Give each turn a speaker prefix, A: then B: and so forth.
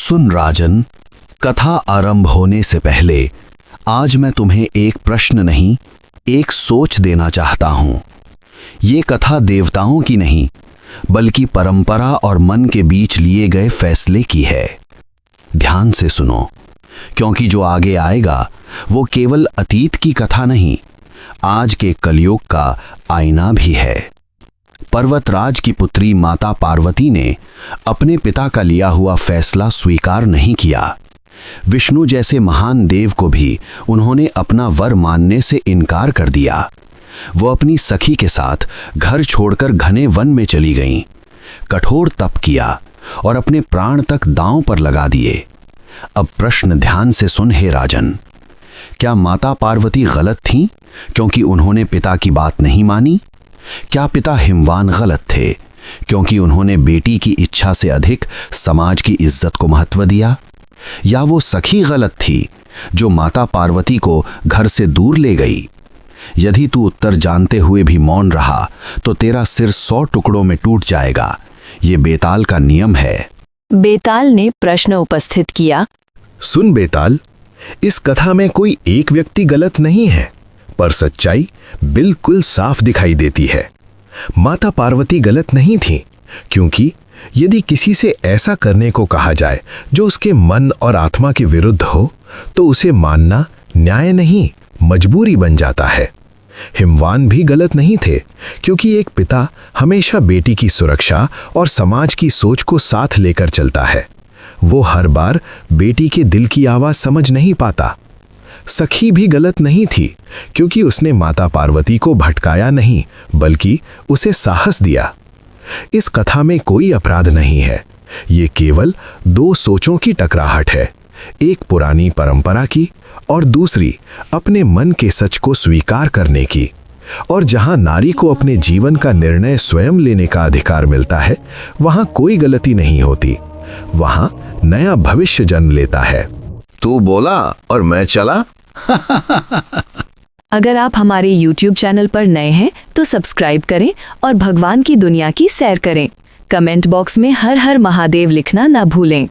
A: सुन राजन, कथा आरंभ होने से पहले आज मैं तुम्हें एक प्रश्न नहीं, एक सोच देना चाहता हूं। ये कथा देवताओं की नहीं, बल्कि परंपरा और मन के बीच लिए गए फैसले की है। ध्यान से सुनो, क्योंकि जो आगे आएगा वो केवल अतीत की कथा नहीं, आज के कलयुग का आईना भी है। पर्वतराज की पुत्री माता पार्वती ने अपने पिता का लिया हुआ फैसला स्वीकार नहीं किया। विष्णु जैसे महान देव को भी उन्होंने अपना वर मानने से इनकार कर दिया। वो अपनी सखी के साथ घर छोड़कर घने वन में चली गईं, कठोर तप किया और अपने प्राण तक दांव पर लगा दिए। अब प्रश्न ध्यान से सुन हे राजन, क्या माता पार्वती गलत थीं क्योंकि उन्होंने पिता की बात नहीं मानी? क्या पिता हिमवान गलत थे क्योंकि उन्होंने बेटी की इच्छा से अधिक समाज की इज्जत को महत्व दिया? या वो सखी गलत थी जो माता पार्वती को घर से दूर ले गई? यदि तू उत्तर जानते हुए भी मौन रहा तो तेरा सिर 100 टुकड़ों में टूट जाएगा। ये बेताल का नियम है।
B: बेताल ने प्रश्न उपस्थित किया।
C: सुन बेताल, इस कथा में कोई एक व्यक्ति गलत नहीं है, पर सच्चाई बिल्कुल साफ दिखाई देती है। माता पार्वती गलत नहीं थी, क्योंकि यदि किसी से ऐसा करने को कहा जाए जो उसके मन और आत्मा के विरुद्ध हो, तो उसे मानना न्याय नहीं, मजबूरी बन जाता है। हिमवान भी गलत नहीं थे, क्योंकि एक पिता हमेशा बेटी की सुरक्षा और समाज की सोच को साथ लेकर चलता है। वो हर बार बेटी के दिल की आवाज समझ नहीं पाता। सखी भी गलत नहीं थी, क्योंकि उसने माता पार्वती को भटकाया नहीं, बल्कि उसे साहस दिया। इस कथा में कोई अपराध नहीं है, ये केवल दो सोचों की टकराहट है, एक पुरानी परंपरा की और दूसरी अपने मन के सच को स्वीकार करने की। और जहां नारी को अपने जीवन का निर्णय स्वयं लेने का अधिकार मिलता है, वहां कोई गलती नहीं होती, वहां नया भविष्य जन्म लेता है।
D: तू बोला और मैं चला।
B: अगर आप हमारे YouTube चैनल पर नए हैं तो सब्सक्राइब करें और भगवान की दुनिया की सैर करें। कमेंट बॉक्स में हर हर महादेव लिखना ना भूलें।